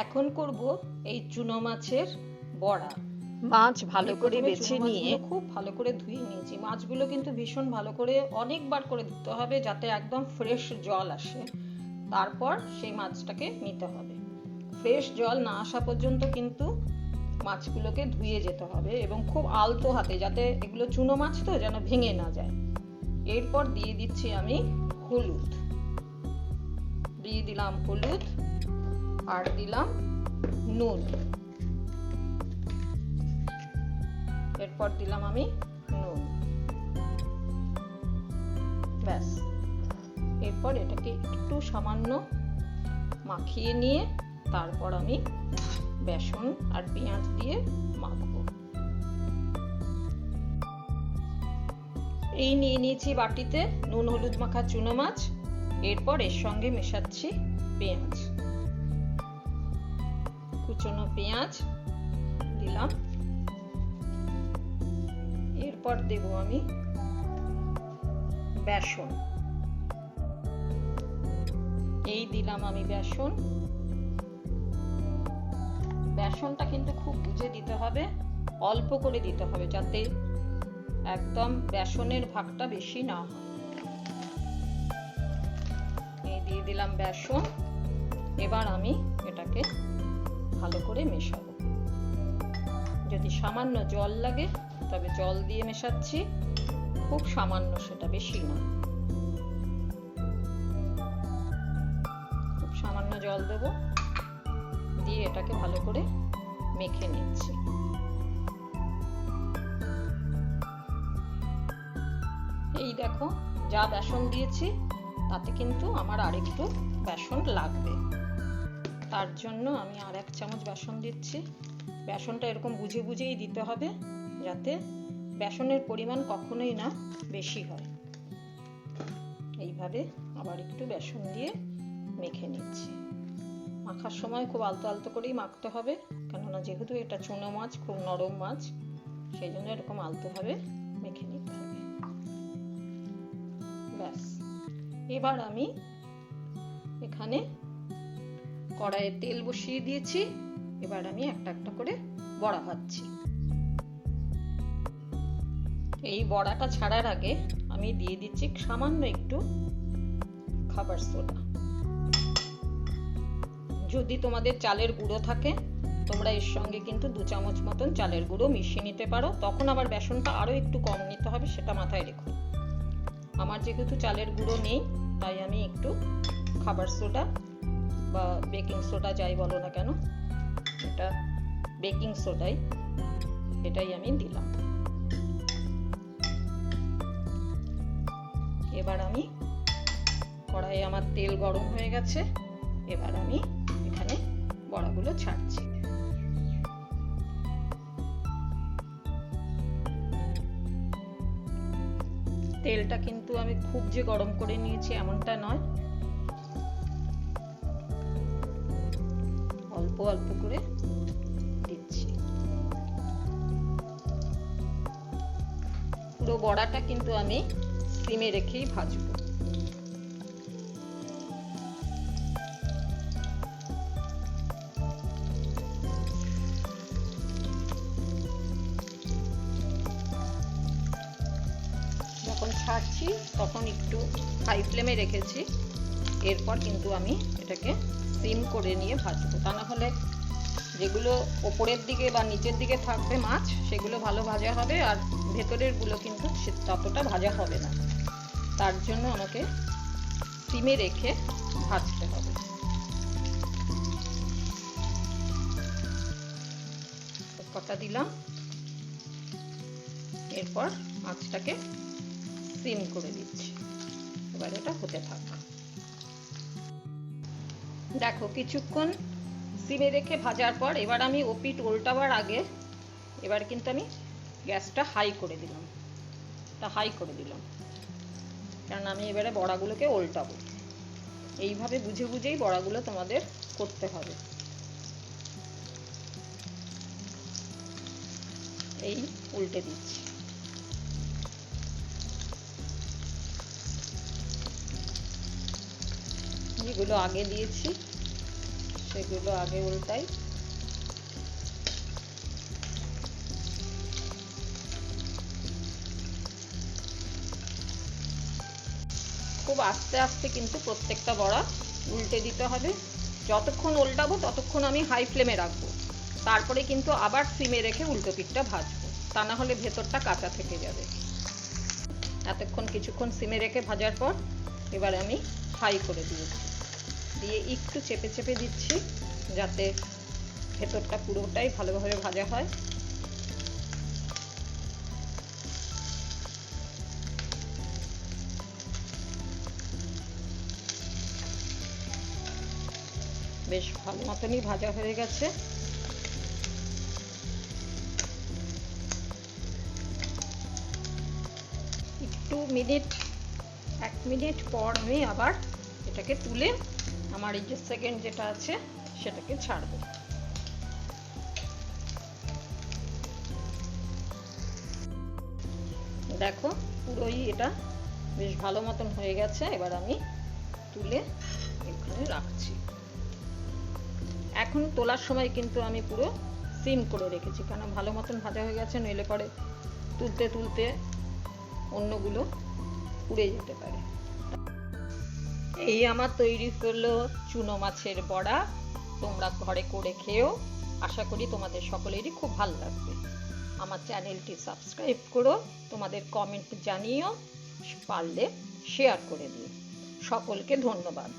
এখন করব এই চুনো মাছের বড়া। মাছ ভালো করে বেছে নিয়ে খুব ভালো করে ধুয়ে নিয়েছি। মাছগুলো কিন্তু ভীষণ ভালো করে অনেকবার করে ধুতে হবে যাতে একদম ফ্রেশ জল আসে, তারপর সেই মাছটাকে নিতে হবে। ফ্রেশ জল না আসা পর্যন্ত কিন্তু মাছগুলোকে ধুয়ে যেতে হবে এবং খুব আলতো হাতে, যাতে এগুলো চুনো মাছ তো যেন ভেঙে না যায়। এরপর দিয়ে দিচ্ছি আমি হলুদ, দিয়ে দিলাম হলুদ আর দিলাম নুন, এরপর দিলাম আমি নুন, ব্যাস। এরপর এটাকে একটু সামান্য মাখিয়ে নিয়ে তারপর আমি বেসন আর পেঁয়াজ দিয়ে মাখবো। এই নিয়ে নিয়েছি বাটিতে নুন হলুদ মাখা চুনো মাছ। এরপর এর সঙ্গে মেশাচ্ছি পেঁয়াজ, কুচনো পেঁয়াজ দিলাম। এরপর দেব আমি বেসন, এই দিলাম আমি বেসন। বেসনটা কিন্তু খুব বুঝে দিতে হবে, অল্প করে দিতে হবে যাতে একদম বেসনের ভাগটা বেশি না হয়। এই দিয়ে দিলাম বেসন। এবার আমি এটাকে ভালো করে মেশাবো। যদি সামান্য জল লাগে তবে জল দিয়ে মেশাচ্ছি, খুব সামান্য, সেটা বেশি না। খুব সামান্য জল দেব, দিয়ে এটাকে ভালো করে মেখে নিচ্ছি। এই দেখো, যা বেসন দিয়েছি তাতে কিন্তু আমার আরেকটু বেসন লাগবে, তার জন্য আমি আর 1 চামচ বেসন দিচ্ছি। বেসনটা এরকম বুঝে বুঝেই দিতে হবে যাতে বেসনের পরিমাণ কখনোই না বেশি হয়। এইভাবে আবার একটু বেসন দিয়ে মেখে নিচ্ছি। মাখার সময় খুব আলতো আলতো করেই মাখতে হবে, কেননা যেহেতু এটা চুনো মাছ, খুব নরম মাছ, সেই জন্য এরকম আলতোভাবে মেখে নিতে হবে। ব্যাস। এবার আমি এখানে কড়াইয়ে তেল বসিয়ে দিয়েছি। এবার আমি একটা একটা করে বড়া ভাজছি। এই বড়াটা ছাড়ার আগে আমি দিয়ে দিচ্ছি সামান্য একটু খাবার সোডা। যদি তোমাদের চালের গুঁড়ো থাকে তোমরা এর সঙ্গে কিন্তু 2 চামচ মতন চালের গুঁড়ো মিশিয়ে নিতে পারো, তখন আবার বেসনটা আরো একটু কম নিতে হবে, সেটা মাথায় রেখো। আমার যেহেতু চালের গুঁড়ো নেই তাই আমি একটু খাবার সোডা বা বেকিং সোডা যাই বলো না কেন, এটা বেকিং সোডাই, এটাই আমি দিলাম। এবার আমি কড়াইয়ে আমার তেল গরম হয়ে গেছে। এবার আমি এখানে বড়াগুলো ছাড়ছি। তেলটা কিন্তু আমি খুব যে গরম করে নিয়েছি এমনটা নয়, অল্প অল্প করে দিচ্ছি। পুরো বড়াটা কিন্তু আমি সিমে রেখেই ভাজবো। যখন ছাড়ছি তখন একটু হাই ফ্লেমে রেখেছি, এরপর কিন্তু আমি এটাকে সিম করে নিয়ে ভাজবো। তা না হলে যেগুলো ওপরের দিকে বা নিচের দিকে থাকবে মাছ, সেগুলো ভালো ভাজা হবে, আর ভেতরের গুলো কিন্তু ততটা ভাজা হবে না। তার জন্য আমাকে সিমে রেখে ভাজতে হবে। কটা দিলাম, এরপর মাছটাকে সিম করে দিচ্ছি। এবার এটা হতে থাক। দেখো, কিছুক্ষণ সিমে রেখে ভাজার পর এবার আমি ওপিট উল্টাবার আগে এবার কিন্তু আমি গ্যাসটা হাই করে দিলাম। কারণ আমি এবারে বড়াগুলোকে উল্টাবো। এইভাবে বুঝে বুঝেই বড়াগুলো তোমাদের করতে হবে। এই উল্টে দিচ্ছি। যেগুলো আগে দিয়েছি সেগুলো আগে উল্টাই। খুব আস্তে আস্তে কিন্তু প্রত্যেকটা বড়া উল্টে দিতে হবে। যতক্ষণ উল্টাবো ততক্ষণ আমি হাই ফ্লেমে রাখবো, তারপরে কিন্তু আবার সিমে রেখে উল্টো পিঠটা ভাজবো, তা না হলে ভেতরটা কাঁচা থেকে যাবে। এতক্ষণ কিছুক্ষণ সিমে রেখে ভাজার পর এবার আমি হাই করে দিয়েছি, দিয়ে একটু চেপে চেপে দিচ্ছি যাতে ভেতরটা পুরোটাই ভালোভাবে ভাজা হয়। বেশ ভালো মতনই ভাজা হয়ে গেছে। একটু এক মিনিট পর আমি আবার এটাকে তুলে আমার এই যে সেকেন্ড যেটা আছে সেটাকে ছাড়বো। দেখো পুরোই এটা বেশ ভালো মতন হয়ে গেছে। এবার আমি তুলে এখানে রাখছি। এখন তোলার সময় কিন্তু আমি পুরো সিম করে রেখেছি, কারণ ভালো মতন ভাজা হয়ে গেছে, নইলে পরে তুলতে তুলতে অন্যগুলো পুড়ে যেতে পারে। এই আমার তৈরি হলো চুনো মাছের বড়া। তোমরা ঘরে করে খেও, আশা করি তোমাদের সকলেরই খুব ভালো লাগবে। আমার চ্যানেলটি সাবস্ক্রাইব করো, তোমাদের কমেন্ট জানিও, পারলে শেয়ার করে দিও। সকলকে ধন্যবাদ।